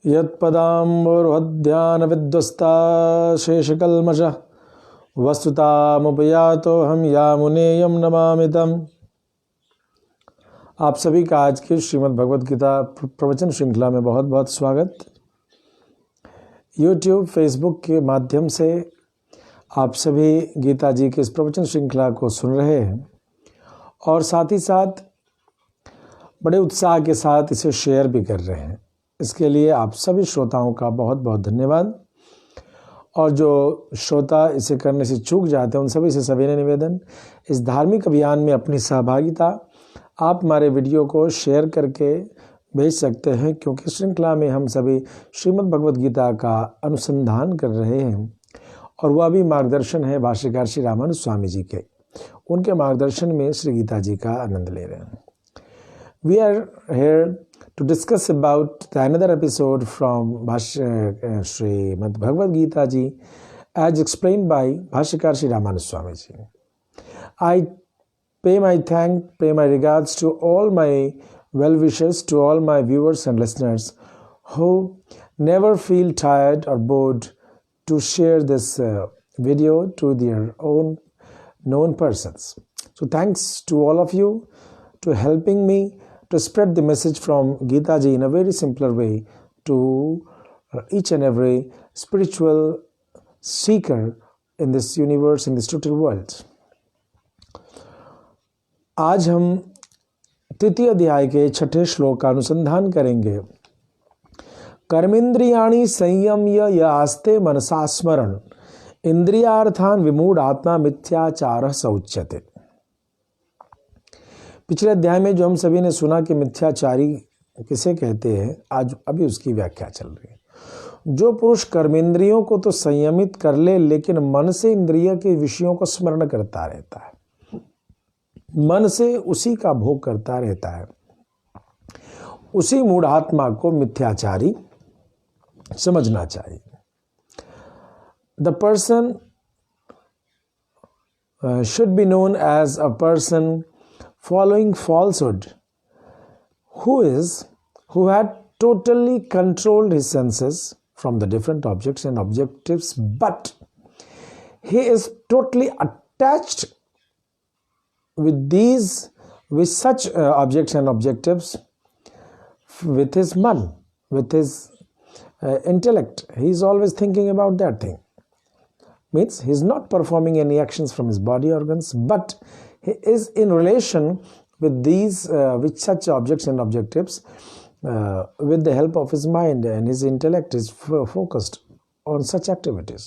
यत्पदाम्बुरुहध्यानविध्वस्ता शेषकल्मषः वस्तुतामुपयातोऽहं यामुनेयं नमामि तम्। आप सभी का आज की श्रीमद् भगवद गीता प्रवचन श्रृंखला में बहुत बहुत स्वागत। यूट्यूब, फेसबुक के माध्यम से आप सभी गीता जी के इस प्रवचन श्रृंखला को सुन रहे हैं और साथ ही साथ बड़े उत्साह के साथ इसे शेयर भी कर रहे हैं। इसके लिए आप सभी श्रोताओं का बहुत बहुत धन्यवाद। और जो श्रोता इसे करने से चूक जाते हैं उन सभी से सविनय निवेदन, इस धार्मिक अभियान में अपनी सहभागिता आप हमारे वीडियो को शेयर करके भेज सकते हैं, क्योंकि श्रृंखला में हम सभी श्रीमद् भगवद गीता का अनुसंधान कर रहे हैं और वह भी मार्गदर्शन है भाष्यकार श्री रामानुज स्वामी जी के। उनके मार्गदर्शन में श्री गीता जी का आनंद ले रहे हैं। We are here to discuss about the another episode from Srimad Bhagavad Gita ji as explained by Bhashyakar Sri Ramanand Swami ji. I pay my regards to all my well-wishers, to all my viewers and listeners who never feel tired or bored to share this video to their own known persons. So thanks to all of you to helping me to spread the message from Gita ji in a very simpler way to each and every spiritual seeker in this universe, in this total world. आज हम तृतीय अध्याय के 6ठे श्लोक का अनुसंधान करेंगे। कर्मेंद्रियाणि संयम्य य आस्ते मनसा स्मरण इंद्रियार्थान विमूढ़ आत्मा मिथ्याचारः स उच्यते। पिछले अध्याय में जो हम सभी ने सुना कि मिथ्याचारी किसे कहते हैं, आज अभी उसकी व्याख्या चल रही है। जो पुरुष कर्मेंद्रियों को तो संयमित कर ले, लेकिन मन से इंद्रिय के विषयों को स्मरण करता रहता है, मन से उसी का भोग करता रहता है, उसी मूढ़ात्मा को मिथ्याचारी समझना चाहिए। The person should be known as a person following falsehood, who had totally controlled his senses from the different objects and objectives, but he is totally attached with such objects and objectives with his man, with his intellect. He is always thinking about that thing. Means he is not performing any actions from his body organs, but he is in relation with with such objects and objectives with the help of his mind, and his intellect is focused on such activities.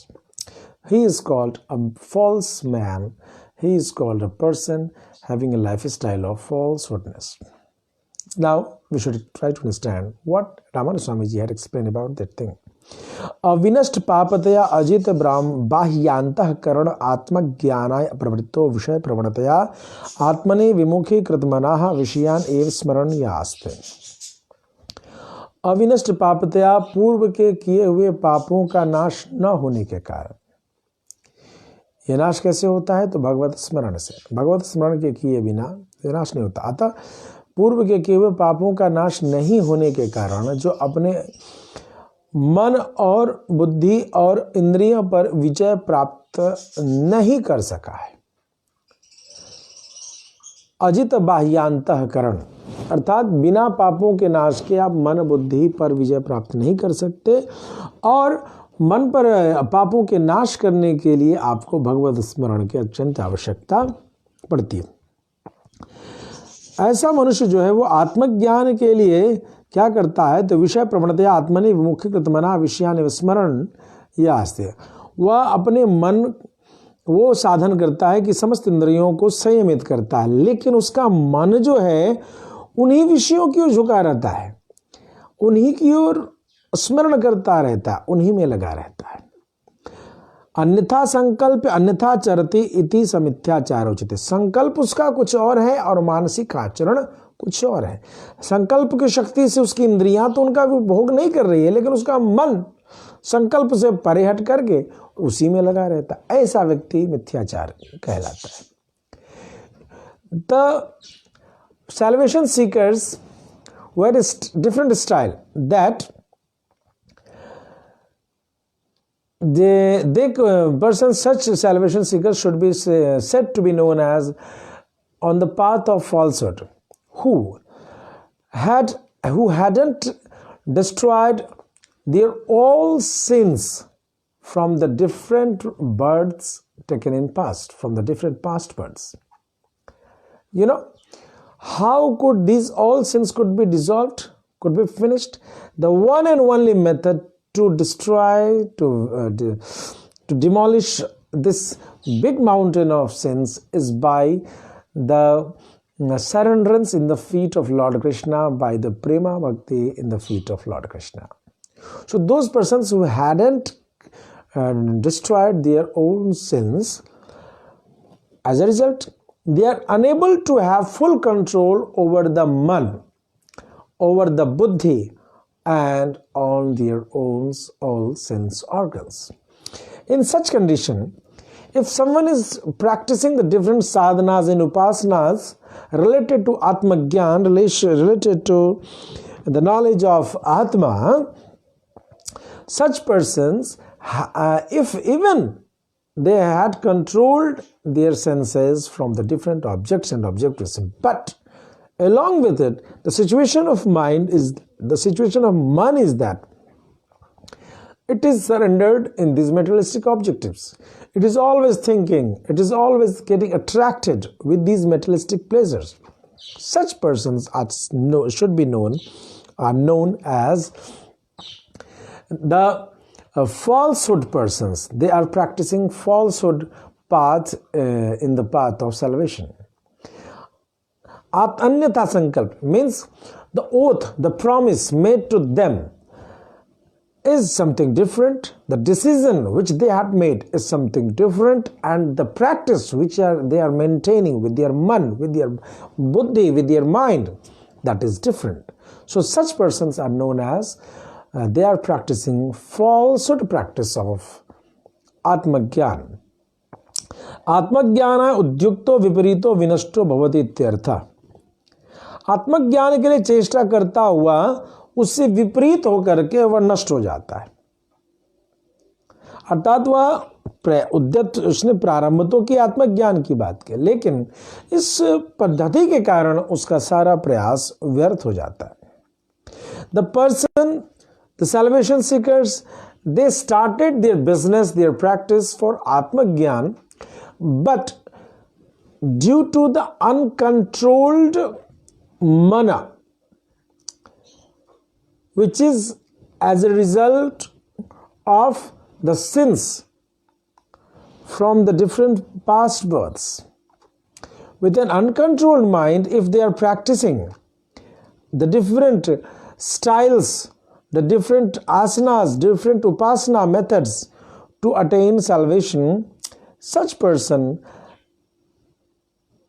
He is called a false man. He is called a person having a lifestyle of falsehoodness. Now we should try to understand what Ramananda Swami ji had explained about that thing. अविनष्ट पापतया अजित बाह्यांतः करण आत्मज्ञानाय प्रवृत्तो विषय प्रवणतया आत्मने विमुखी कृतमनाः विषयान एव स्मरण यास्ते। अविनष्ट पापतया पूर्व के किए हुए पापों का नाश न होने के कारण। यह नाश कैसे होता है? तो भगवत स्मरण से। भगवत स्मरण के किए बिना यह नाश नहीं होता। अतः पूर्व के किए हुए पापों का नाश नहीं होने के कारण जो अपने मन और बुद्धि और इंद्रियों पर विजय प्राप्त नहीं कर सका है, अजित बाह्यांतःकरण अर्थात बिना पापों के नाश के आप मन बुद्धि पर विजय प्राप्त नहीं कर सकते, और मन पर पापों के नाश करने के लिए आपको भगवत स्मरण की अत्यंत आवश्यकता पड़ती है। ऐसा मनुष्य जो है वो आत्मज्ञान के लिए क्या करता है? तो विषय प्रवणतया आत्मनि विमुखीकृत मना विषयान स्मरण या आस्ते। वह अपने मन वो साधन करता है कि समस्त इंद्रियों को संयमित करता है, लेकिन उसका मन जो है उन्हीं विषयों की ओर झुका रहता है, उन्हीं की ओर स्मरण करता रहता है, उन्हीं में लगा रहता है। अन्यथा संकल्प अन्यथा चरति इति समिथ्याचारोचित। संकल्प उसका कुछ और है और मानसिक आचरण कुछ और है। संकल्प की शक्ति से उसकी इंद्रियां तो उनका भोग नहीं कर रही है, लेकिन उसका मन संकल्प से परे हट करके उसी में लगा रहता है। ऐसा व्यक्ति मिथ्याचार कहलाता है। The salvation seekers were a different style, that persons, such salvation seekers should be said to be known as on the path of falsehood, who hadn't destroyed their all sins from the different births taken in past, from the different past births. You know, how could these all sins could be dissolved, could be finished? The one and only method to destroy, to demolish this big mountain of sins is by the surrenderance in the feet of Lord Krishna, by the prema bhakti in the feet of Lord Krishna. So those persons who hadn't destroyed their own sins, as a result, they are unable to have full control over the man, over the buddhi, and on their own all sense organs. In such condition, if someone is practicing the different sadhanas and upasanas related to Atmagyan, related to the knowledge of Atma, such persons, if even they had controlled their senses from the different objects and objectives, but along with it, the situation of man is that it is surrendered in these materialistic objectives. It is always thinking, it is always getting attracted with these materialistic pleasures. Such persons are known as the falsehood persons. They are practicing falsehood path in the path of salvation. Anyata sankalp means the oath, the promise made to them is something different. The decision which they had made is something different, and the practice which they are maintaining with their man, with their buddhi, with their mind, that is different. So such persons are known as they are practicing falsehood practice of Atmagyan. Atmagyana udyukto viparito vinashto bhavati ityartha. आत्मज्ञान के लिए चेष्टा करता हुआ उससे विपरीत होकर के वह नष्ट हो जाता है। अर्थात वह उद्यत, उसने प्रारंभ तो की आत्मज्ञान की बात की, लेकिन इस पद्धति के कारण उसका सारा प्रयास व्यर्थ हो जाता है। The person, the salvation seekers, they started their business, their practice for Atmagyan, but due to the uncontrolled mana, which is as a result of the sins from the different past births. With an uncontrolled mind, if they are practicing the different styles, the different asanas, different upasana methods to attain salvation, such person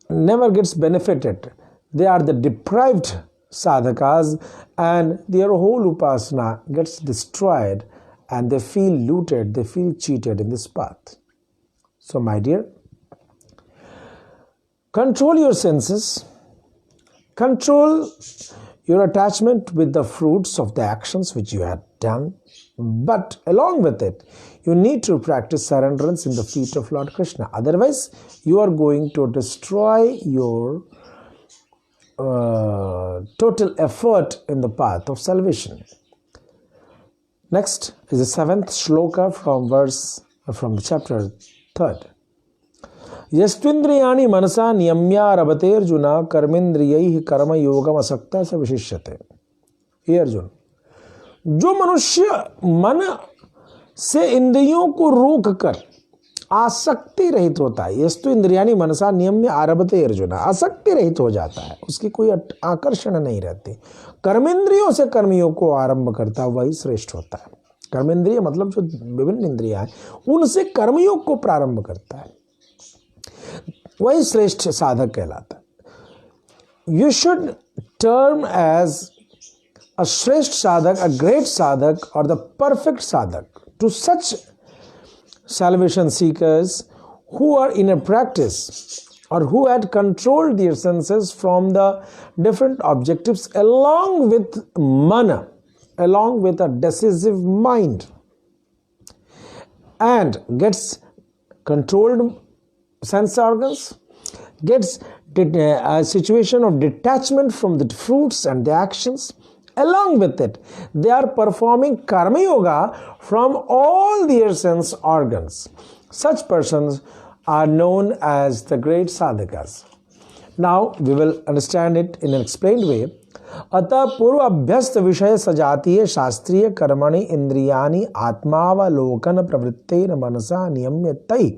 never gets benefited. They are the deprived sadhakas, and their whole upasana gets destroyed, and they feel looted, they feel cheated in this path. So my dear, control your senses, control your attachment with the fruits of the actions which you had done, but along with it, you need to practice surrenderance in the feet of Lord Krishna. Otherwise, you are going to destroy your total effort in the path of salvation. Next is the 7th shloka from the chapter 3rd. Yastvindriyani manasa niyamya rabate Arjuna karmendriyaih karma yogam asakta sa vishishyate. हे अर्जुन, जो मनुष्य मन से इंद्रियों को रोक कर आसक्ति रहित होता है, यस्तु इंद्रियानी मनसा नियम्य आरभते अर्जुन, आसक्ति रहित हो जाता है, उसकी कोई आकर्षण नहीं रहती, कर्मेंद्रियों से कर्मियों को आरंभ करता, वही श्रेष्ठ होता है। कर्मेंद्रिय मतलब जो विभिन्न इंद्रियां हैं, उनसे कर्मयोग को प्रारंभ करता है, वही श्रेष्ठ साधक कहलाता है। You should term as a Shresth Sadhak, a great Sadhak, or the perfect Sadhak to such salvation seekers who are in a practice or who had controlled their senses from the different objectives along with mana, along with a decisive mind. and gets controlled sense organs, gets a situation of detachment from the fruits and the actions. Along with it, they are performing karma yoga from all their sense organs. Such persons are known as the great sadhakas. Now we will understand it in an explained way. अतः पूर्व अभ्यस्त विषय सजातीय शास्त्रीय कर्मणि इंद्रियाणि आत्मावलोकन प्रवृत्तेन मनसा नियम्य तै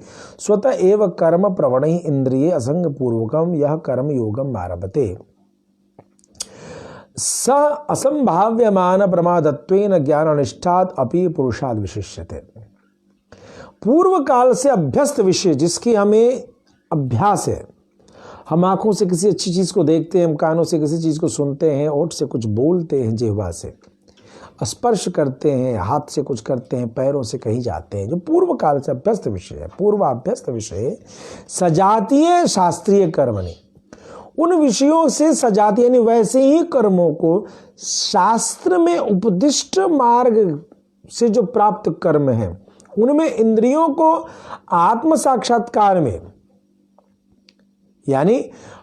स्वतः एव कर्म प्रवणि इंद्रिये असंग पूर्वकम यह कर्म योगम आरभते स असंभाव्यमान प्रमादत्वेन ज्ञान अनिष्ठात् अपि पुरुषाद् विशिष्यते। पूर्व काल से अभ्यस्त विषय जिसकी हमें अभ्यास है, हम आंखों से किसी अच्छी चीज को देखते हैं, हम कानों से किसी चीज को सुनते हैं, ओठ से कुछ बोलते हैं, जिह्वा से स्पर्श करते हैं, हाथ से कुछ करते हैं, पैरों से कहीं जाते हैं, जो पूर्व काल से अभ्यस्त विषय है, पूर्वाभ्यस्त विषय सजातीय शास्त्रीय कर्मणि, उन विषयों से सजाती यानी वैसे ही कर्मों को शास्त्र में उपदिष्ट मार्ग से जो प्राप्त कर्म है, उनमें इंद्रियों को आत्म साक्षात्कार में, यानी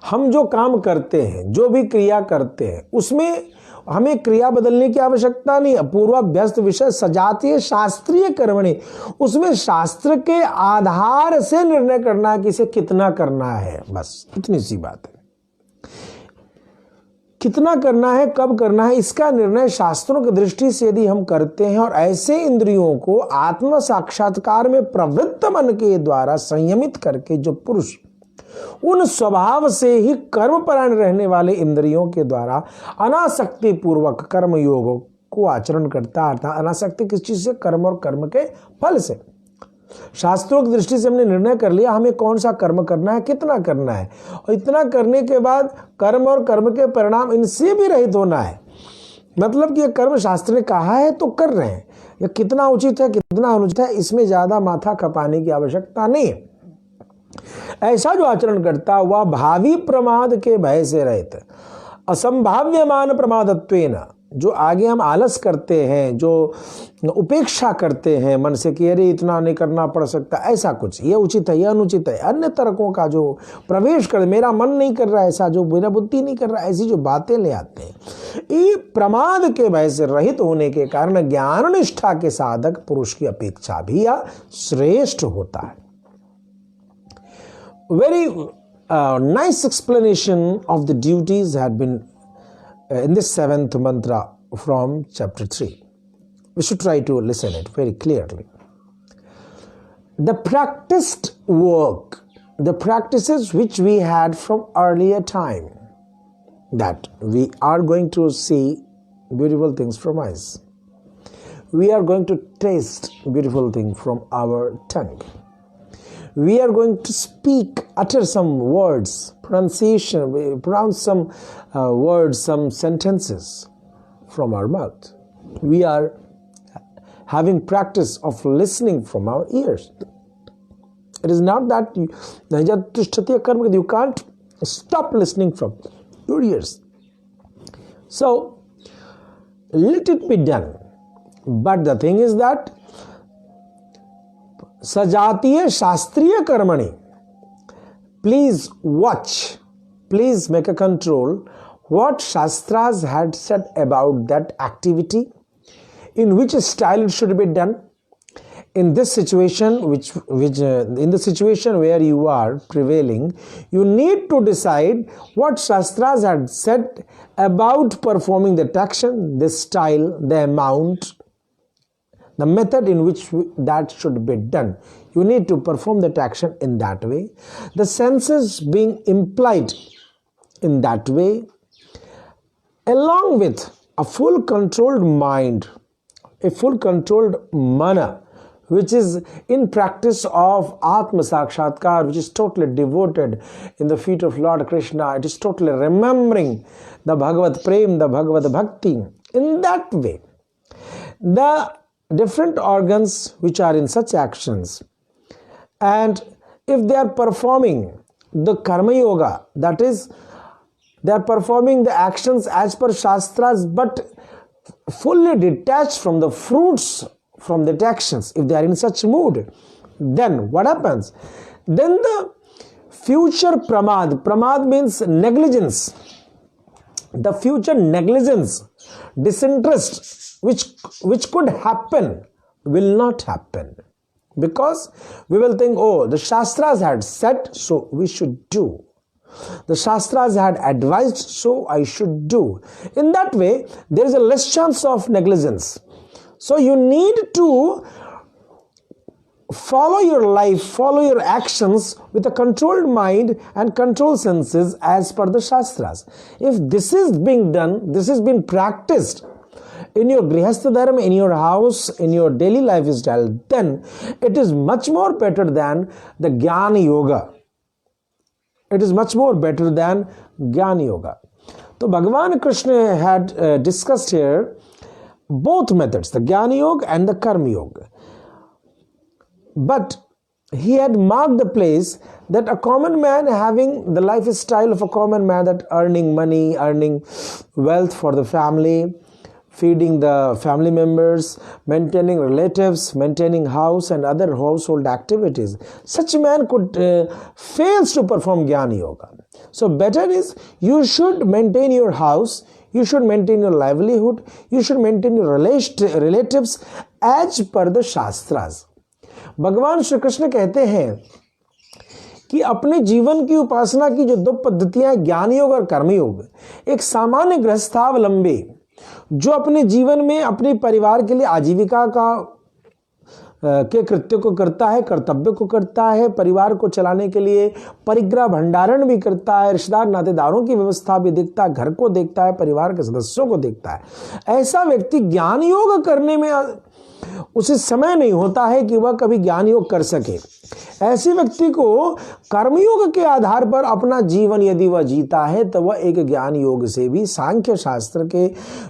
हम जो काम करते हैं, जो भी क्रिया करते हैं, उसमें हमें क्रिया बदलने की आवश्यकता नहीं। पूर्वाभ्यस्त विषय सजातीय शास्त्रीय कर्मणि, उसमें शास्त्र के आधार से निर्णय करना है कि इसे कितना करना है, बस इतनी सी बात है। कितना करना है, कब करना है, इसका निर्णय शास्त्रों की दृष्टि से यदि हम करते हैं और ऐसे इंद्रियों को आत्म साक्षात्कार में प्रवृत्त मन के द्वारा संयमित करके जो पुरुष उन स्वभाव से ही कर्मपरायण रहने वाले इंद्रियों के द्वारा अनासक्ति पूर्वक कर्म योग को आचरण करता है, अर्थात अनासक्ति किस चीज से, कर्म और कर्म के फल से। शास्त्रों की दृष्टि से हमने निर्णय कर लिया हमें कौन सा कर्म करना है, कितना करना है, और इतना करने के बाद कर्म और कर्म के परिणाम इनसे भी रहित होना है। मतलब कि यह कर्म शास्त्र ने कहा है तो कर रहे हैं, यह कितना उचित है कितना अनुचित है इसमें ज्यादा माथा खपाने की आवश्यकता नहीं है। ऐसा जो आचरण करता वह भावी प्रमाद के भय से रहित, असंभाव्यमान प्रमादत्वेन, जो आगे हम आलस करते हैं, जो उपेक्षा करते हैं मन से कि अरे इतना नहीं करना पड़ सकता, ऐसा कुछ, ये उचित है, यह अनुचित है, अन्य तर्कों का जो प्रवेश कर, मेरा मन नहीं कर रहा, ऐसा जो मेरा बुद्धि नहीं कर रहा, ऐसी जो बातें ले आते हैं, ये प्रमाद के भय से रहित होने के कारण ज्ञान निष्ठा के साधक पुरुष की अपेक्षा भी यह श्रेष्ठ होता है। Very nice explanation of the duties had been in this 7th mantra from chapter 3. We should try to listen it very clearly. The practiced work, the practices which we had from earlier time, that we are going to see beautiful things from us. We are going to taste beautiful things from our tongue. We are going to speak, utter some words, pronunciation, pronounce some words, some sentences from our mouth. We are having practice of listening from our ears. It is not that you can't stop listening from your ears. So, let it be done. But the thing is that सजातीय शास्त्रीय कर्मणि, please watch, please make a control what Shastras had said about that activity, in which style it should be done. In this situation, in the situation where you are prevailing, you need to decide what Shastras had said about performing that action, the style, the amount, the method in which that should be done. You need to perform that action in that way. The senses being implied in that way, along with a full controlled mind, a full controlled mana, which is in practice of Atma Sakshatkar, which is totally devoted in the feet of Lord Krishna. It is totally remembering the Bhagavad Prem, the Bhagavad Bhakti. In that way, the different organs which are in such actions, and if they are performing the karma yoga, that is, they are performing the actions as per Shastras but fully detached from the fruits from that actions, if they are in such mood, then what happens? Then the future pramad means negligence. The future negligence, disinterest, which could happen, will not happen. Because we will think, oh, the Shastras had said, so we should do. The Shastras had advised, so I should do. In that way, there is a less chance of negligence. So you need to follow your life, follow your actions with a controlled mind and controlled senses as per the Shastras. If this is being done, this has been practiced in your grihastha dharma, in your house, in your daily lifestyle, then it is much more better than the Jnana Yoga. It is much more better than Jnana Yoga. So Bhagavan Krishna had discussed here both methods, the Jnana Yoga and the Karma Yoga. But he had marked the place that a common man having the lifestyle of a common man, that earning money, earning wealth for the family, feeding the family members, maintaining relatives, maintaining house and other household activities. Such a man could fails to perform Jnana Yoga. So better is you should maintain your house, you should maintain your livelihood, you should maintain your relatives as per the Shastras. भगवान श्री कृष्ण कहते हैं कि अपने जीवन की उपासना की जो दो पद्धतियां, ज्ञान योग और कर्म योग, एक सामान्य गृहस्थावलंबी जो अपने जीवन में अपने परिवार के लिए आजीविका के कृत्य को करता है, कर्तव्य को करता है, परिवार को चलाने के लिए परिग्रह भंडारण भी करता है, रिश्तेदार नातेदारों की व्यवस्था भी देखता है, घर को देखता है, परिवार के सदस्यों को देखता है, ऐसा व्यक्ति ज्ञान योग करने में उसे समय नहीं होता है कि वह कभी ज्ञान योग कर सके। ऐसे व्यक्ति को कर्मयोग के आधार पर अपना जीवन यदि वह जीता है तो वह एक ज्ञान योग से भी, सांख्य शास्त्र के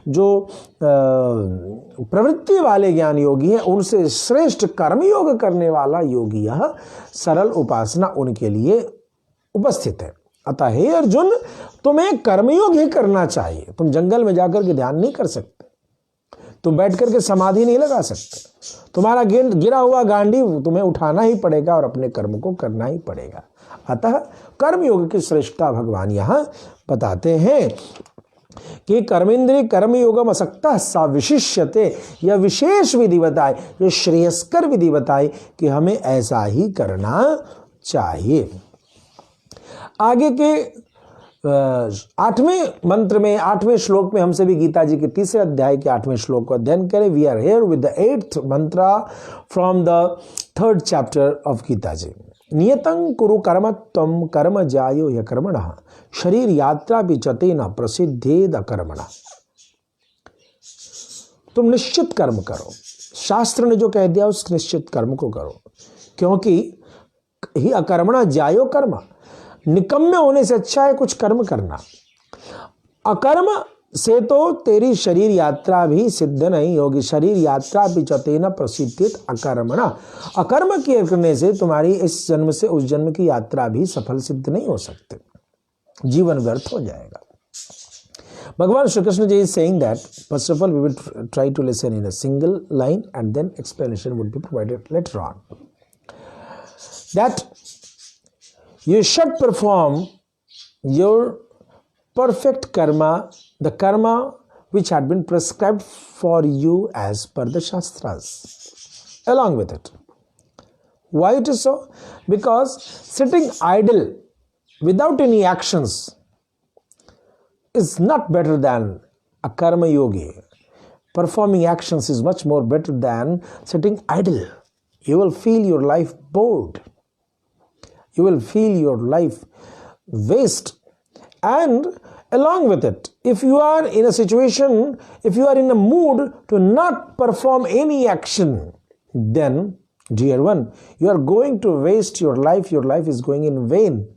जो प्रवृत्ति वाले ज्ञान योगी हैं उनसे श्रेष्ठ कर्मयोग करने वाला योगी, यह सरल उपासना उनके लिए उपस्थित है। अतः हे अर्जुन, तुम्हें कर्मयोग ही करना चाहिए। तुम जंगल में जाकर के ध्यान नहीं कर सकते, तुम बैठ करके समाधि नहीं लगा सकते, तुम्हारा गिरा हुआ गांडी तुम्हें उठाना ही पड़ेगा और अपने कर्म को करना ही पड़ेगा। अतः कर्मयोग की श्रेष्ठता भगवान यहाँ बताते हैं कि कर्मेंद्रिय कर्मयोगम असक्तः सा विशिष्यते, यह विशेष विधि बताए, यह श्रेयस्कर विधि बताए कि हमें ऐसा ही करना चाहिए। आगे के 8वें मंत्र में, 8वें श्लोक में हम सभी गीता जी के 3 अध्याय के 8वें श्लोक को अध्ययन करें। We are here with the 8th mantra from the 3rd chapter of Gita ji. नियतं कुरु कर्म त्वं कर्म जायो ह्य कर्मणः शरीर यात्रा विचते न प्रसिद्धेद अकर्मणः। तुम निश्चित कर्म करो, शास्त्र ने जो कह दिया उस निश्चित कर्म को करो, क्योंकि ही अकर्मणः जायो कर्म, निकम्मे होने से अच्छा है कुछ कर्म करना। अकर्म से तो तेरी शरीर यात्रा भी सिद्ध नहीं होगी। शरीर यात्रा भी चतेन प्रसिद्धित अकर्मणा, अकर्म किए करने से तुम्हारी इस जन्म से उस जन्म की यात्रा भी सफल सिद्ध नहीं हो सकते, जीवन व्यर्थ हो जाएगा। भगवान Shri Krishna ji is saying that first of all we will try to listen in a single line and then explanation would be provided later on. That you should perform your perfect karma, the karma which had been prescribed for you as per the Shastras, along with it. Why it is so? Because sitting idle without any actions is not better than a karma yogi. Performing actions is much more better than sitting idle. You will feel your life bored. You will feel your life waste. And along with it, if you are in a situation, if you are in a mood to not perform any action, then, dear one, you are going to waste your life. Your life is going in vain.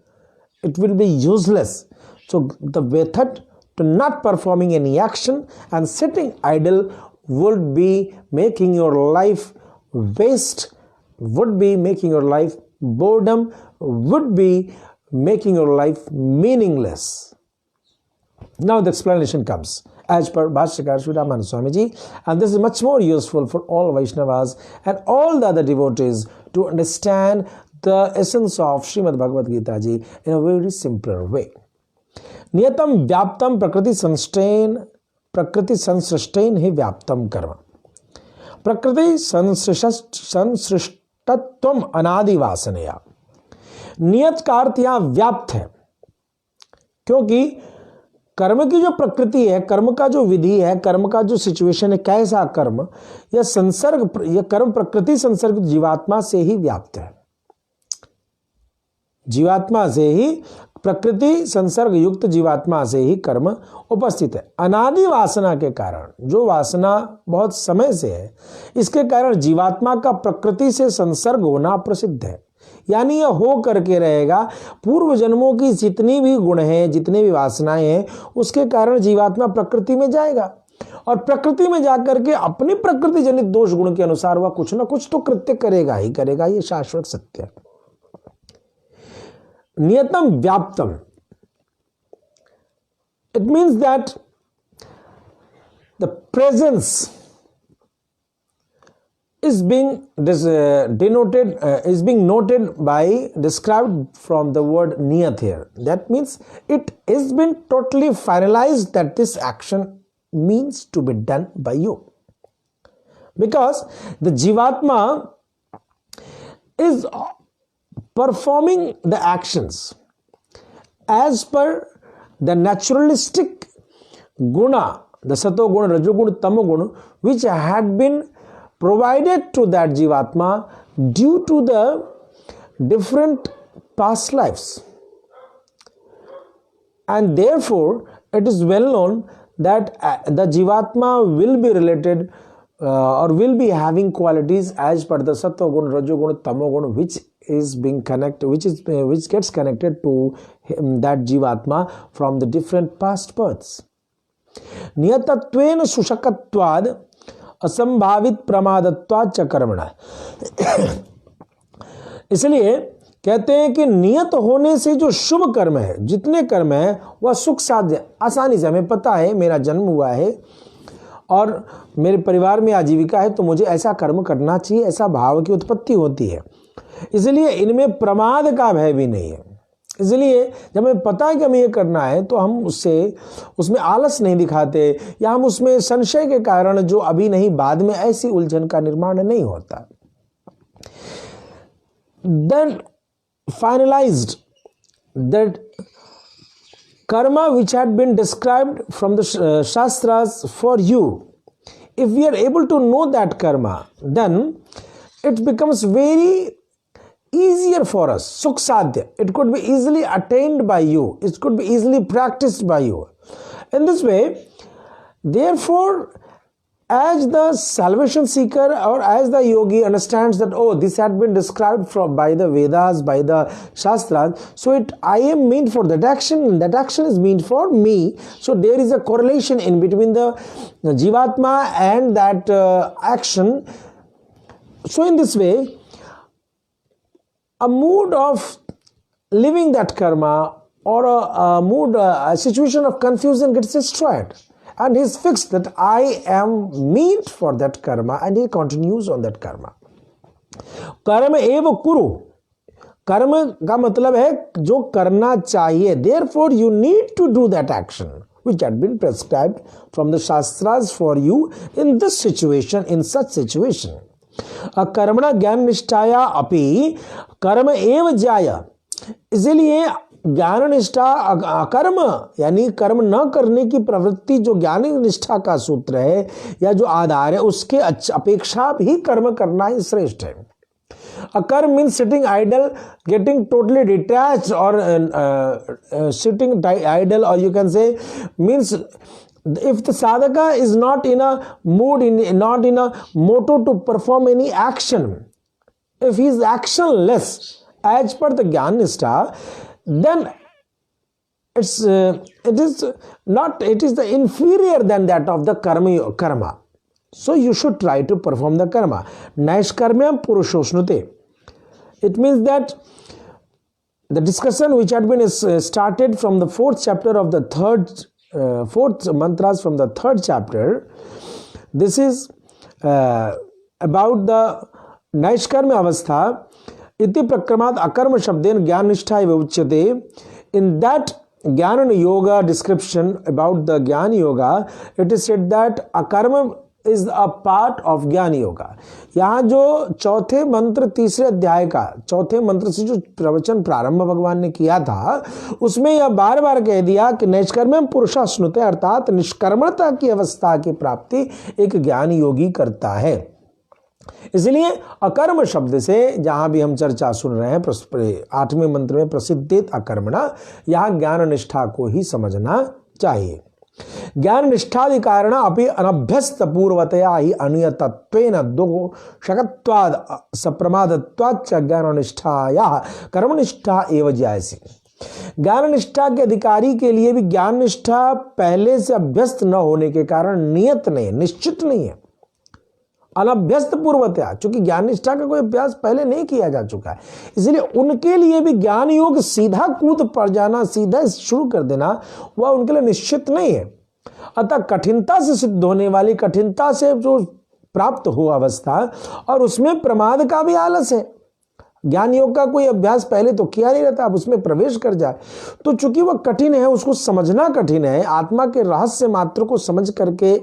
It will be useless. So the method to not performing any action and sitting idle would be making your life waste, would be making your life boredom, would be making your life meaningless. Now the explanation comes. as per Bhashyakar Sri Ramananda Swami Ji, and this is much more useful for all Vaishnavas and all the other devotees to understand the essence of Srimad Bhagavad Gita Ji in a very simpler way. Niyatam vyaptam prakriti sansrishtain hi vyaptam karma. Prakriti sansrishtatvam anadi vasanaya. नियत का अर्थ यहां व्याप्त है, क्योंकि कर्म की जो प्रकृति है, कर्म का जो विधि है, कर्म का जो सिचुएशन है, कैसा कर्म, यह संसर्ग, यह कर्म प्रकृति संसर्ग जीवात्मा से ही व्याप्त है। जीवात्मा से ही, प्रकृति संसर्ग युक्त जीवात्मा से ही कर्म उपस्थित है। अनादि वासना के कारण, जो वासना बहुत समय से है, इसके कारण जीवात्मा का प्रकृति से संसर्ग होना प्रसिद्ध है। यानी यह हो करके रहेगा, पूर्व जन्मों की जितनी भी गुण हैं, जितनी भी वासनाएं हैं, उसके कारण जीवात्मा प्रकृति में जाएगा और प्रकृति में जाकर के अपनी प्रकृति जनित दोष गुण के अनुसार वह कुछ ना कुछ तो कृत्य करेगा ही करेगा, ये शाश्वत सत्य है। नियतम व्याप्तम, it means that the presence is being noted by, described from the word niyat here. That means it is been totally finalized that this action means to be done by you. Because the Jivatma is performing the actions as per the naturalistic guna, the sato guna, rajo guna, tamo guna, which had been provided to that Jivatma due to the different past lives. And therefore, it is well known that the Jivatma will be related or will be having qualities as per the Sattva Guna, Rajo Guna, Tamo Guna, which is being connected, which gets connected to that Jivatma from the different past births. Niyatattvena sushakatvad असंभावित प्रमादत्वात् च कर्मणा। इसलिए कहते हैं कि नियत होने से जो शुभ कर्म है, जितने कर्म है, वह सुख साध्य, आसानी से, हमें पता है मेरा जन्म हुआ है और मेरे परिवार में आजीविका है, तो मुझे ऐसा कर्म करना चाहिए, ऐसा भाव की उत्पत्ति होती है। इसलिए इनमें प्रमाद का भय भी नहीं है। इसलिए जब हमें पता है कि हमें ये करना है, तो हम उसमें आलस नहीं दिखाते, या हम उसमें संशय के कारण जो अभी नहीं बाद में ऐसी उलझन का निर्माण नहीं होता। Then finalized that karma which had been described from the shastras for you, if we are able to know that karma, then it becomes very easier for us, sukh sadhya. It could be easily attained by you. It could be easily practiced by you. In this way, therefore, as the salvation seeker or as the yogi understands that, oh, this had been described by the Vedas, by the Shastras, so I am meant for that action is meant for me. So there is a correlation in between the Jivatma and that action. So in this way, a mood of living that karma or a situation of confusion gets destroyed, and he is fixed that I am meant for that karma, and he continues on that karma. कर्म एव कुरु, कर्म का मतलब है जो करना चाहिए, therefore you need to do that action which had been prescribed from the shastras for you in this situation, in such situation. कर्मणा ज्ञान निष्ठाया अपि कर्म एव जाया। इसलिए ज्ञान निष्ठा अकर्म यानी कर्म न करने की प्रवृत्ति जो ज्ञान निष्ठा का सूत्र है या जो आधार है, उसके अपेक्षा भी कर्म करना ही श्रेष्ठ है। अकर्म means sitting idle, getting totally detached और सिटिंग आइडल, और you can say means if the sadhaka is not in a mood, not in a motto to perform any action, if he is actionless as per the Gyan Nishtha, then it is the inferior than that of the karma. So you should try to perform the karma. Naishkarmyam purushosnute. It means that the discussion which had been started from the 4th chapter of the 3rd fourth mantras from the third chapter. This is about the Naishkarma Avastha. Iti prakramat akarma shabden jnana nishtha eva uchyate. In that Jnana Yoga description about the Jnana Yoga, it is said that akarma is a part of ज्ञान योगा. यहाँ जो चौथे मंत्र तीसरे अध्याय का चौथे मंत्र से जो प्रवचन प्रारंभ भगवान ने किया था, उसमें यह बार बार कह दिया कि नैष्कर्म्यम पुरुषः श्नुते, अर्थात निष्कर्मणता की अवस्था की प्राप्ति एक ज्ञान योगी करता है. इसलिए अकर्म शब्द से जहां भी हम चर्चा सुन रहे हैं 8वें मंत्र में प्रसिद्धित अकर्मणा, यहां ज्ञान निष्ठा को ही समझना चाहिए. ज्ञान निष्ठादि कारण अपि अनभ्यस्त पूर्वतया ही अनियतत्वेन दोषकत्वाद सप्रमादत्वाच्च ज्ञान निष्ठाया कर्मनिष्ठा एव जायसी. ज्ञान निष्ठा के अधिकारी के लिए भी ज्ञान निष्ठा पहले से अभ्यस्त न होने के कारण नियत नहीं, निश्चित नहीं है. अनभ्यस्त पूर्वतया, चूंकि ज्ञान निष्ठा का कोई अभ्यास पहले नहीं किया जा चुका है, इसलिए उनके लिए भी ज्ञान योग सीधा कूद पड़ जाना, सीधा शुरू कर देना, वह उनके लिए निश्चित नहीं है. अतः कठिनता से सिद्ध होने वाली, कठिनता से जो प्राप्त हो अवस्था, और उसमें प्रमाद का भी आलस है. ज्ञान योग का कोई अभ्यास पहले तो किया नहीं रहता, अब उसमें प्रवेश कर जाए तो चूंकि वह कठिन है, उसको समझना कठिन है. आत्मा के रहस्य मात्र को समझ करके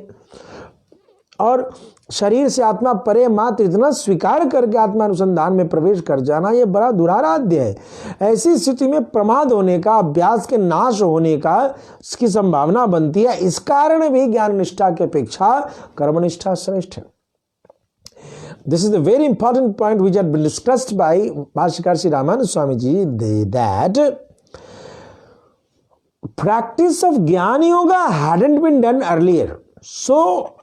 और शरीर से आत्मा परे मात्र इतना स्वीकार करके आत्मा अनुसंधान में प्रवेश कर जाना, यह बड़ा दुराराध्य है. ऐसी स्थिति में प्रमाद होने का, अभ्यास के नाश होने का इसकी संभावना बनती है. इस कारण भी ज्ञान निष्ठा की अपेक्षा कर्मनिष्ठा श्रेष्ठ है. This is the very important point which had been discussed by Bhashyakar Sri Ramananda Swami Ji, that practice of Jnana Yoga hadn't been done earlier. So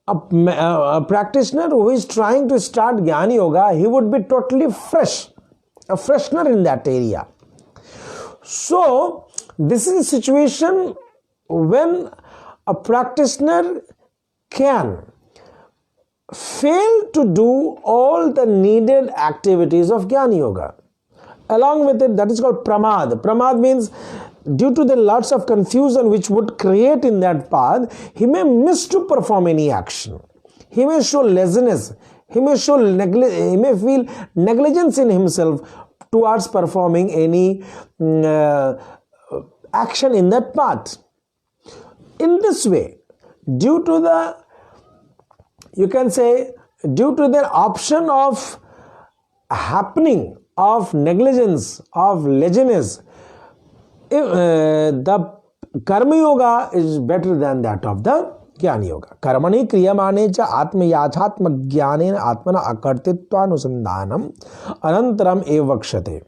a practitioner who is trying to start Jnana Yoga, he would be totally fresh, a freshener in that area. So this is a situation when a practitioner can fail to do all the needed activities of Jnana Yoga. Along with it, that is called pramad. Pramad means due to the lots of confusion which would create in that path, he may miss to perform any action. He may show laziness. He may feel negligence in himself towards performing any action in that path. In this way, due to the, you can say, due to the option of happening of negligence, of laziness, the karma yoga is better than that of the ज्ञान योगा. कर्मणि क्रियमाणे च आत्मयाथात्म ज्ञानेन आत्मना अकर्तृत्वानुसंधानम अनंतरम एव वक्ष्यते.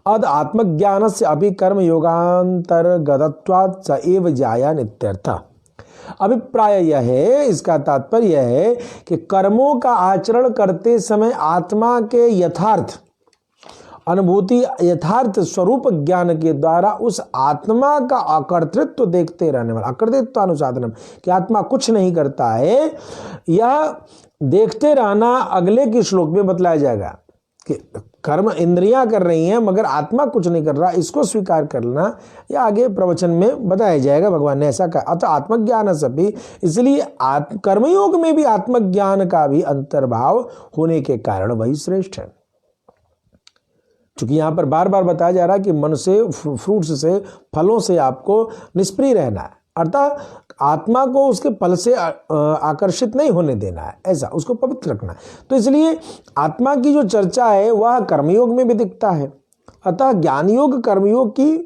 अद आत्मज्ञानस्य अपि कर्म योगांतर्गतत्वात् च एव जाया नित्यर्थ. अभिप्राय यह है, इसका तात्पर्य यह है कि कर्मों का आचरण करते समय आत्मा के यथार्थ अनुभूति, यथार्थ स्वरूप ज्ञान के द्वारा उस आत्मा का अकर्तृत्व देखते रहने वाला, अकर्तृत्व अनुसाधनम, कि आत्मा कुछ नहीं करता है, यह देखते रहना अगले के श्लोक में बतलाया जाएगा कि कर्म इंद्रियां कर रही हैं मगर आत्मा कुछ नहीं कर रहा, इसको स्वीकार करना यह आगे प्रवचन में बताया जाएगा. भगवान ने ऐसा कहा. अतः आत्मज्ञान सभी, इसलिए कर्मयोग में भी आत्मज्ञान का भी अंतर्भाव होने के कारण वही श्रेष्ठ है. चूंकि यहां पर बार बार बताया जा रहा है कि मन से, फ्रूट्स से, फलों से आपको निष्प्रिय रहना है, अर्थात आत्मा को उसके फल से आकर्षित नहीं होने देना है, ऐसा उसको पवित्र रखना है. तो इसलिए आत्मा की जो चर्चा है वह कर्मयोग में भी दिखता है. अतः ज्ञान योग कर्मयोग की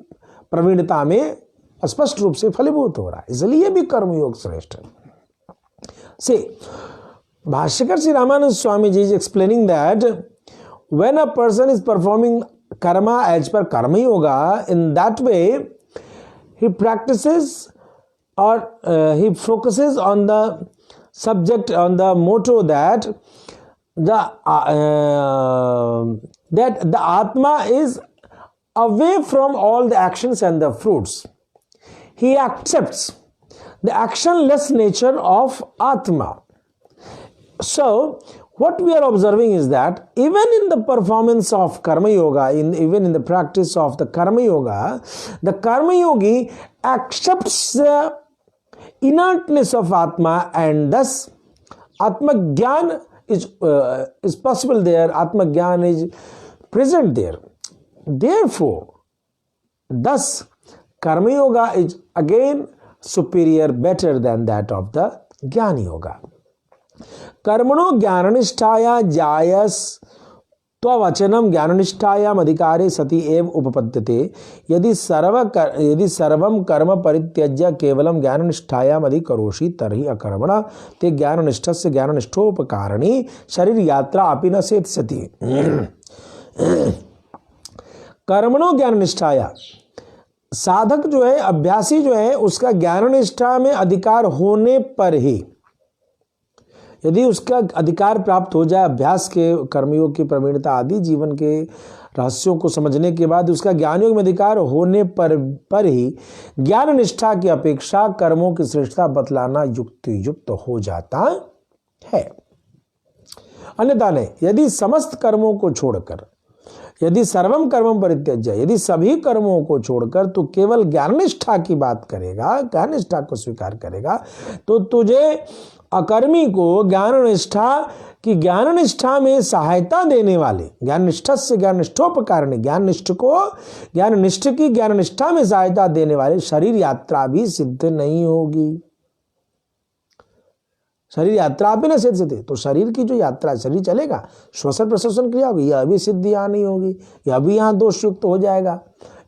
प्रवीणता में स्पष्ट रूप से फलीभूत हो रहा है, इसलिए भी कर्मयोग श्रेष्ठ है. से भाष्यकर Shri Ramanand Swami ji is explaining that when a person is performing karma as per karma yoga, in that way he practices or he focuses on the subject, on the motto that the atma is away from all the actions and the fruits. He accepts the actionless nature of atma. So what we are observing is that even in the performance of karma yoga, even in the practice of the karma yoga, the karma yogi accepts the inertness of Atma, and thus Atma Gyan is possible there, Atma Gyan is present there. Therefore, thus Karma Yoga is again superior, better than that of the Jnana Yoga. Karmano Jnananishthaya Jayas Tvavachanam Jnananishthayam Adhikare Sati Ev Upapadyate Yadi Sarvam Karma Parityajya Kevalam Jnananishthayam Adhikaroshi Tarhi Akarmana Te Jnananishthasya Jnananishtopakarani Sharir Yatra Apina Set Sati. कर्मणों ज्ञान निष्ठाया, साधक जो है, अभ्यासी जो है, उसका ज्ञान निष्ठा में अधिकार होने पर ही, यदि उसका अधिकार प्राप्त हो जाए अभ्यास के, कर्मयोग की प्रवीणता आदि जीवन के रहस्यों को समझने के बाद उसका ज्ञान योग में अधिकार होने पर ही ज्ञान निष्ठा की अपेक्षा कर्मों की श्रेष्ठता बतलाना युक्त हो जाता है। अन्यथा नहीं, यदि समस्त कर्मों को छोड़कर, यदि सर्वम कर्मम परित्यज्य, यदि सभी कर्मों को छोड़कर तू केवल ज्ञाननिष्ठा की बात करेगा, ज्ञाननिष्ठा को स्वीकार करेगा, तो तुझे अकर्मी को ज्ञाननिष्ठा में सहायता देने वाले, ज्ञाननिष्ठा से ज्ञाननिष्ठोपकारणी, ज्ञाननिष्ठ की ज्ञाननिष्ठा में सहायता देने वाले शरीर यात्रा भी सिद्ध नहीं होगी। शरीर यात्रा भी न सिद्ध, तो शरीर की जो यात्रा, शरीर चलेगा, श्वसन प्रश्वसन क्रिया होगी, यह भी सिद्ध यहाँ नहीं होगी, यह भी यहाँ दोष युक्त हो जाएगा,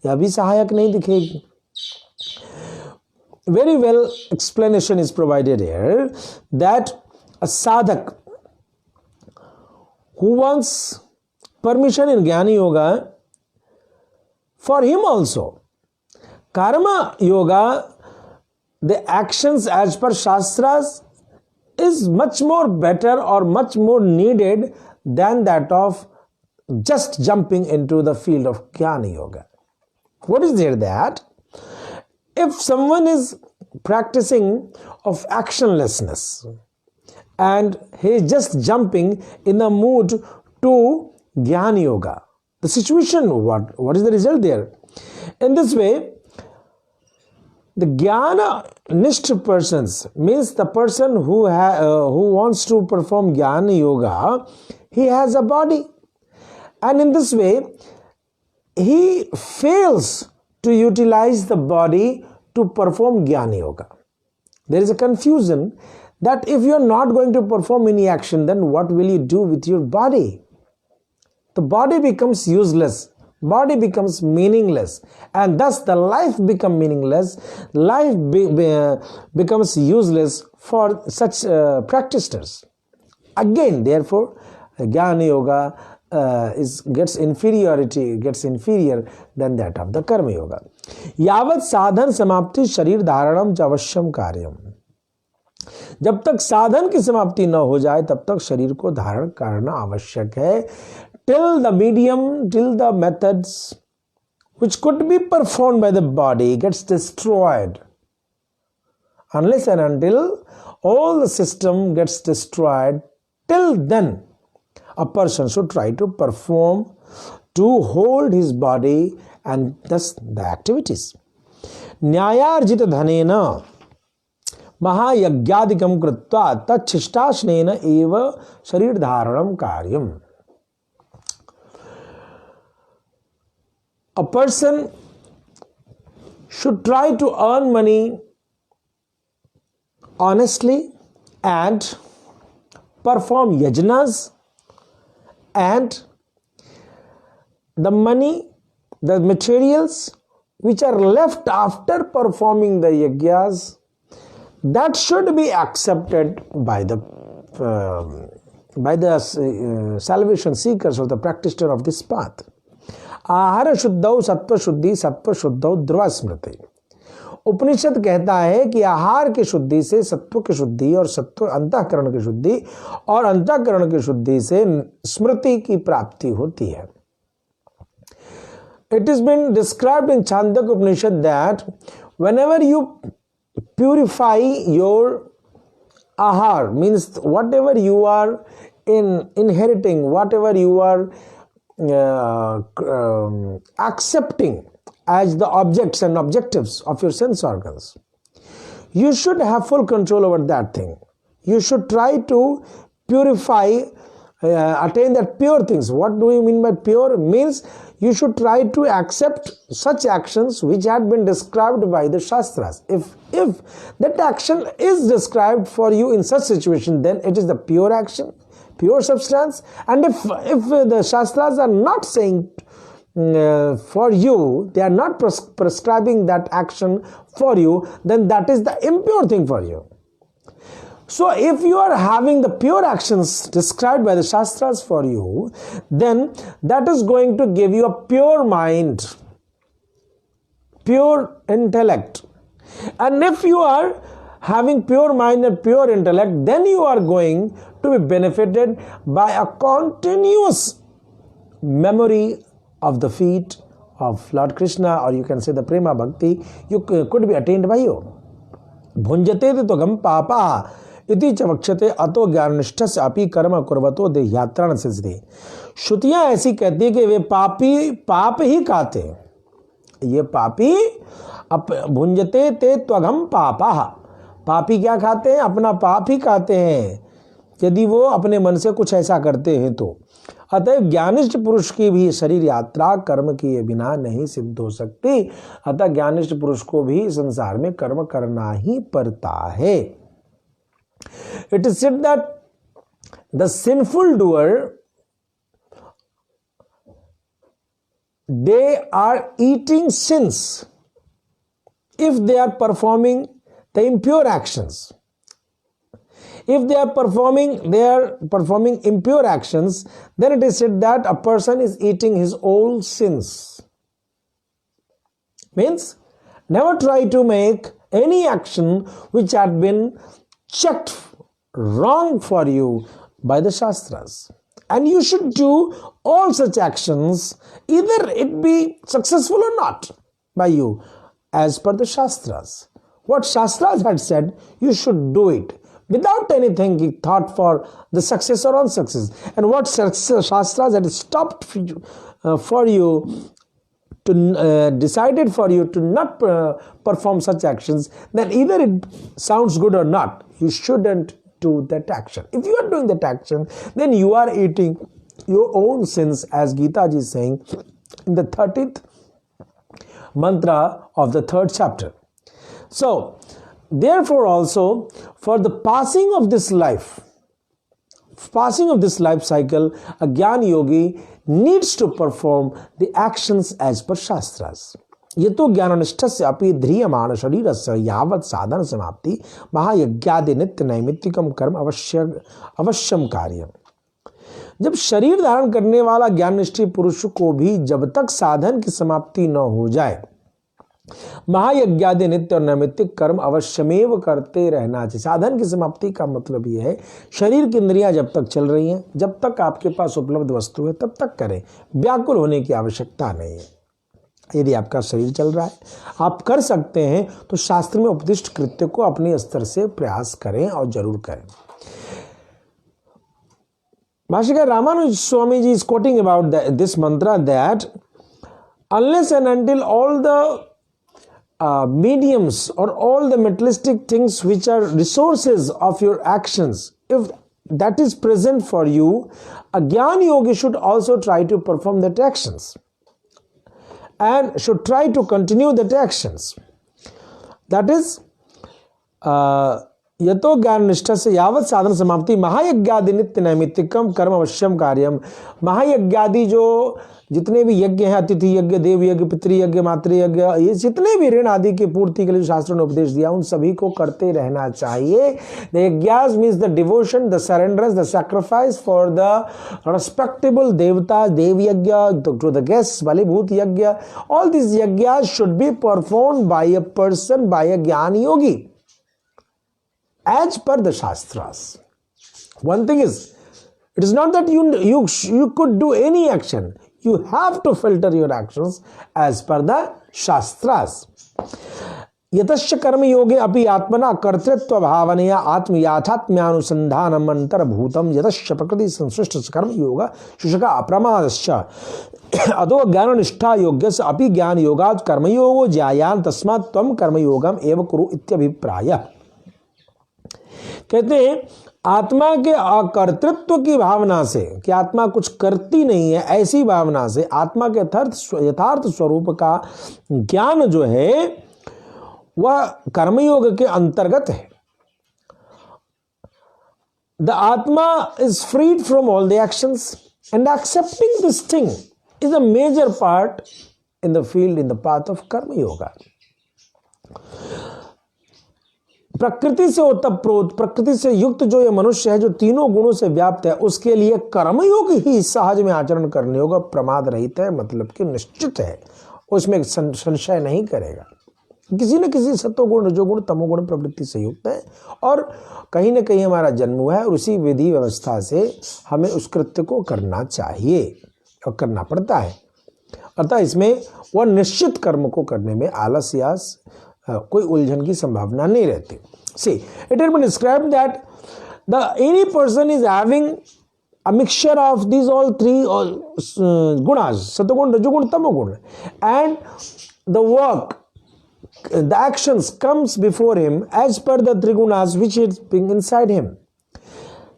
यह भी सहायक नहीं दिखेगी। Very well explanation is provided here that a sadhak who wants permission in Jnana Yoga, for him also Karma Yoga, the actions as per Shastras is much more better or much more needed than that of just jumping into the field of Jnana Yoga. What is there that? If someone is practicing of actionlessness and he is just jumping in the mood to Jnana Yoga, the situation, what is the result there? In this way, the Jnana-nishtha persons, means the person who wants to perform Jnana Yoga, he has a body, and in this way he fails to utilize the body to perform Jnana Yoga. There is a confusion that if you are not going to perform any action, then what will you do with your body? The body becomes useless, body becomes meaningless, and thus the life becomes meaningless, life becomes useless for such practitioners. Again, therefore, Jnana Yoga gets inferior than that of the Karma Yoga. यावत साधन समाप्ति शरीर धारणम च अवश्यम कार्यम, जब तक साधन की समाप्ति न हो जाए तब तक शरीर को धारण करना आवश्यक है। Till the medium, till the methods which could be performed by the body gets destroyed, unless and until all the system gets destroyed, till then a person should try to perform, to hold his body and thus the activities. न्यायार्जित धनेन महायज्ञादिकं कृत्वा तच्छिष्टाशनेन एव शरीर धारणम कार्यम. A person should try to earn money honestly and perform yajnas, and the money, the materials which are left after performing the yajnas, that should be accepted by the salvation seekers or the practitioner of this path. आहार शुद्धौ सत्व शुद्धि, सत्व शुद्धौ ध्रुव स्मृति. उपनिषद कहता है कि आहार की शुद्धि से सत्व की शुद्धि और सत्व अंतःकरण की शुद्धि और अंतःकरण की शुद्धि से स्मृति की प्राप्ति होती है. It has been described in Chandogya Upanishad that whenever you purify your ahar, means whatever you are in inheriting, whatever you are accepting as the objects and objectives of your sense organs, you should have full control over that thing. You should try to purify, attain that pure things. What do you mean by pure? Means you should try to accept such actions which had been described by the Shastras. If that action is described for you in such situation, then it is the pure action, pure substance. And if the Shastras are not saying for you, they are not prescribing that action for you, then that is the impure thing for you. So if you are having the pure actions described by the Shastras for you, then that is going to give you a pure mind, pure intellect. And if you are having pure mind and pure intellect, then you are going to be benefited by a continuous memory of the feet of Lord Krishna, or you can say the prema bhakti, you could be attained by you. Bhunjate tvagam papa इति चवक्षते अतो ज्ञाननिष्ठ से अपि कर्म कुर्वतो देह्यात्रण सिद्धि। श्रुतियां ऐसी कहती है कि वे पापी पाप ही खाते हैं, ये पापी भुंजते ते त्वगम पापा, पापी क्या खाते हैं? अपना पाप ही खाते हैं, यदि वो अपने मन से कुछ ऐसा करते हैं तो। अतः ज्ञानिष्ठ पुरुष की भी शरीर यात्रा कर्म किए बिना नहीं सिद्ध हो सकती। अतः ज्ञानिष्ठ पुरुष को भी संसार में कर्म करना ही पड़ता है। It is said that the sinful doer, they are eating sins if they are performing the impure actions. If they are performing impure actions, then it is said that a person is eating his own sins. Means, never try to make any action which had been checked wrong for you by the Shastras. And you should do all such actions, either it be successful or not by you, as per the Shastras. What Shastras had said, you should do it without anything thought for the success or unsuccess. And what Shastras had stopped for you to decided for you to not perform such actions, then either it sounds good or not, you shouldn't do that action. If you are doing that action, then you are eating your own sins, as Gita ji is saying in the 30th mantra of the 3rd chapter. So, therefore also, for the passing of this life cycle, a Gyan Yogi needs to perform the actions as per Shastras. यतो ज्ञाननिष्ठस्य अपि ध्रियमाण शरीरस्य यावत् साधन समाप्ति महायज्ञादि नित्य नैमित्तिकम कर्म अवश्यम कार्यम। जब शरीर धारण करने वाला ज्ञाननिष्ठ पुरुष को भी जब तक साधन की समाप्ति न हो जाए, महायज्ञादि नित्य और नैमित्तिक कर्म अवश्यमेव करते रहना चाहिए। साधन की समाप्ति का मतलब यह है, शरीर की इंद्रियां जब तक चल रही हैं, जब तक आपके पास उपलब्ध वस्तु है, तब तक करें, व्याकुल होने की आवश्यकता नहीं है। यदि आपका शरीर चल रहा है, आप कर सकते हैं, तो शास्त्र में उपदिष्ट कृत्य को अपने स्तर से प्रयास करें और जरूर करें। भाष्यकार Ramanuj Swami ji is quoting about this mantra that unless and until all the mediums or all the materialistic things which are resources of your actions, if that is present for you, a Gyan Yogi should also try to perform that actions and should try to continue that actions. That is, यतो ज्ञान निष्ठा से यावत साधन समाप्ति महायज्ञादि नित्य नैमित्तिकम कर्म अवश्यम कार्यम। महायज्ञादि जो जितने भी यज्ञ हैं, अतिथि यज्ञ, देव यज्ञ, पितृयज्ञ, मातृयज्ञ, ये जितने भी ऋण आदि की पूर्ति के लिए शास्त्रों ने उपदेश दिया, उन सभी को करते रहना चाहिए। The yajnas means the devotion, the surrenderance, the sacrifice for the respectable devata, dev yajna, to the guest, balibhut yajna, all this yajnas should be performed by a person, by a gyan yogi as per the Shastras. One thing is, it is not that you could do any action. You have to filter your actions as per the Shastras. यतश्च कर्म योगे अपि आत्मना कर्तृत्व भावनया आत्मयाथात्म्यानुसंधानम अंतर्भूतम यतश्च प्रकृति संसृष्ट कर्म योग शुष्क अप्रमादश्च अतो ज्ञान निष्ठा योग्यस्य अपि ज्ञान योगात् कर्मयोगो ज्यायान तस्मात् त्वं कर्मयोगम एव कुरु इत्यभिप्राय। कहते हैं आत्मा के अकर्तृत्व की भावना से कि आत्मा कुछ करती नहीं है, ऐसी भावना से आत्मा के यथार्थ स्वरूप का ज्ञान जो है वह कर्मयोग के अंतर्गत है। The atma is freed from all the actions and accepting this thing is a major part in the field in the path of karmayoga. प्रकृति से ओतप्रोत, प्रकृति से युक्त जो ये मनुष्य है, जो तीनों गुणों से व्याप्त है, उसके लिए कर्मयोग ही सहज में आचरण करने होगा, प्रमाद रहित है, मतलब कि निश्चित है, उसमें संशय नहीं करेगा। किसी न किसी सत्वगुण, रजोगुण, तमोगुण प्रवृत्ति से युक्त है और कहीं न कहीं हमारा जन्म हुआ है और उसी विधि व्यवस्था से हमें उस कृत्य को करना चाहिए और करना पड़ता है। अतः इसमें वह निश्चित कर्म को करने में आलस या कोई उलझन की संभावना नहीं रहती। See, it has been described that any person is having a mixture of these all three gunas, satagun, rajogun, tamogun, and the work, the actions comes before him as per the three gunas which is being inside him.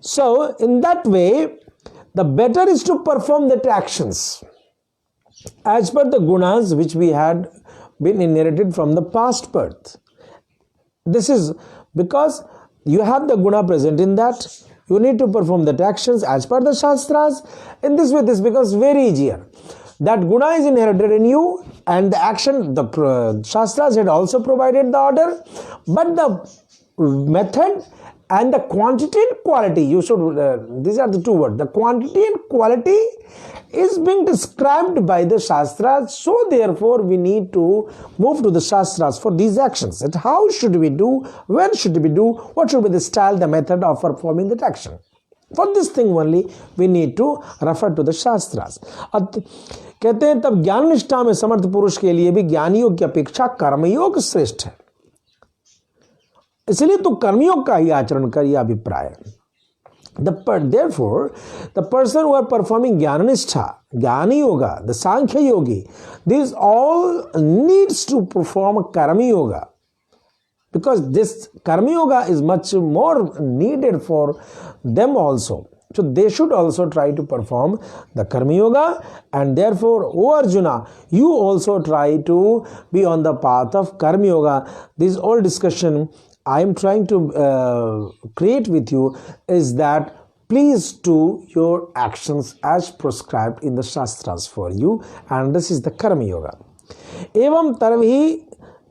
So, in that way, the better is to perform that actions as per the gunas which we had been inherited from the past birth. This is because you have the guna present in that, you need to perform that actions as per the Shastras. In this way, this becomes very easier. That guna is inherited in you and the action, the Shastras had also provided the order, but the method and the quantity and quality, you should, these are the two words, the quantity and quality is being described by the Shastras. So therefore we need to move to the Shastras for these actions. That how should we do, when should we do, what should be the style, the method of performing that action. For this thing only we need to refer to the Shastras. कहते हैं तब ज्ञान निष्ठा में समर्थ पुरुष के लिए भी ज्ञानियों की अपेक्षा कर्मयोग श्रेष्ठ है, इसलिए तो कर्मयोग का ही आचरण कर, यह अभिप्राय है। Therefore, the person who are performing Jnana-nishtha, Jnana Yoga, the Sankhya Yogi, these all needs to perform Karma Yoga. Because this Karma Yoga is much more needed for them also. So they should also try to perform the Karma Yoga, and therefore, O Arjuna, you also try to be on the path of Karma Yoga. This whole discussion I am trying to create with you is that please do your actions as prescribed in the Shastras for you, and this is the Karma Yoga.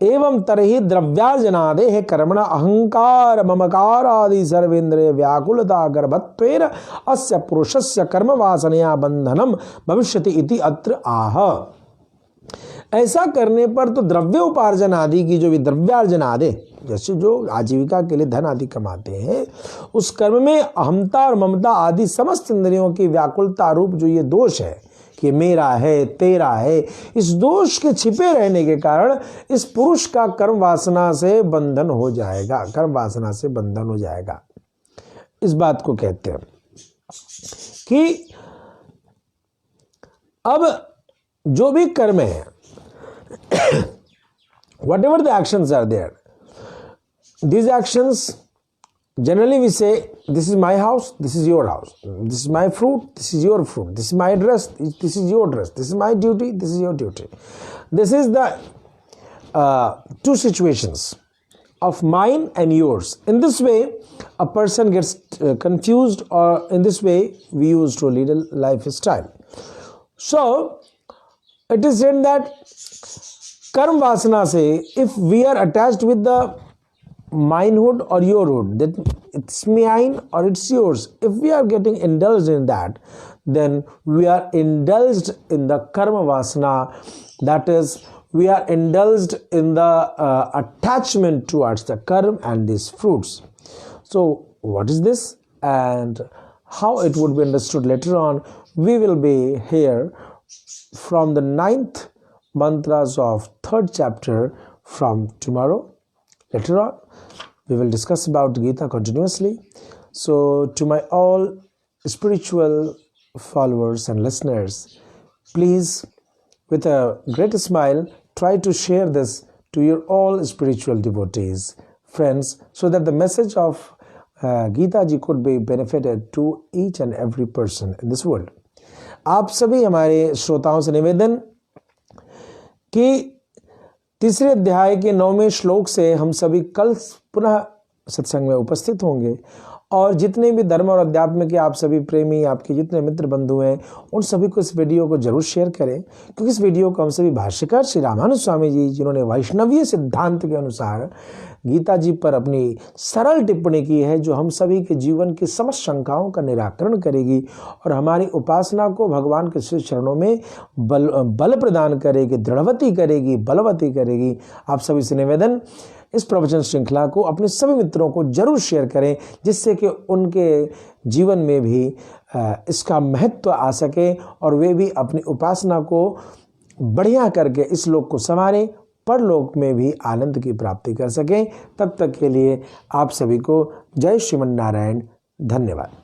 एवं तरहि द्रव्यार्जनादे है कर्मणा अहंकार ममकार आदि सर्वेन्द्रिय व्याकुलता गर्भत्वेन अस्य पुरुषस्य कर्म वासनया बंधनम भविष्यति इति अत्र आह। ऐसा करने पर तो द्रव्य उपार्जन आदि की जो भी द्रव्यार्जन आदि, जैसे जो आजीविका के लिए धन आदि कमाते हैं, उस कर्म में अहमता और ममता आदि समस्त इंद्रियों की व्याकुलता रूप जो ये दोष है कि मेरा है तेरा है, इस दोष के छिपे रहने के कारण इस पुरुष का कर्म वासना से बंधन हो जाएगा, कर्म वासना से बंधन हो जाएगा। इस बात को कहते हैं कि अब जो भी कर्म है, whatever the actions are there, these actions generally we say this is my house, this is your house, this is my fruit, this is your fruit, this is my dress, this is your dress, this is my duty, this is your duty. This is the two situations of mine and yours. In this way a person gets confused, or in this way we used to lead a lifestyle. So it is said that कर्म वासना से, if we are attached with the minehood or yourhood, that it's mine or it's yours, if we are getting indulged in that, then we are indulged in the karma vasana, that is, we are indulged in the attachment towards the karma and these fruits. So what is this and how it would be understood later on, we will be here from the 9th mantras of 3rd chapter from tomorrow. Later on, we will discuss about Gita continuously. So, to my all spiritual followers and listeners, please, with a great smile, try to share this to your all spiritual devotees, friends, so that the message of Gita ji could be benefited to each and every person in this world. आप सभी हमारे श्रोताओं से निवेदन कि तीसरे अध्याय के 9वें श्लोक से हम सभी कल पुनः सत्संग में उपस्थित होंगे और जितने भी धर्म और अध्यात्म के आप सभी प्रेमी, आपके जितने मित्र बंधु हैं, उन सभी को इस वीडियो को जरूर शेयर करें, क्योंकि इस वीडियो को हम सभी भाष्यकार श्री रामानुज स्वामी जी, जिन्होंने वैष्णवीय सिद्धांत के अनुसार गीता जी पर अपनी सरल टिप्पणी की है, जो हम सभी के जीवन की समस्त शंकाओं का निराकरण करेगी और हमारी उपासना को भगवान के श्री चरणों में बल प्रदान करेगी, दृढ़वती करेगी, बलवती करेगी। आप सभी से निवेदन, इस प्रवचन श्रृंखला को अपने सभी मित्रों को जरूर शेयर करें, जिससे कि उनके जीवन में भी इसका महत्व आ सके और वे भी अपनी उपासना को बढ़िया करके इस लोक को संवारें, परलोक में भी आनंद की प्राप्ति कर सकें। तब तक के लिए आप सभी को जय श्रीमन नारायण, धन्यवाद।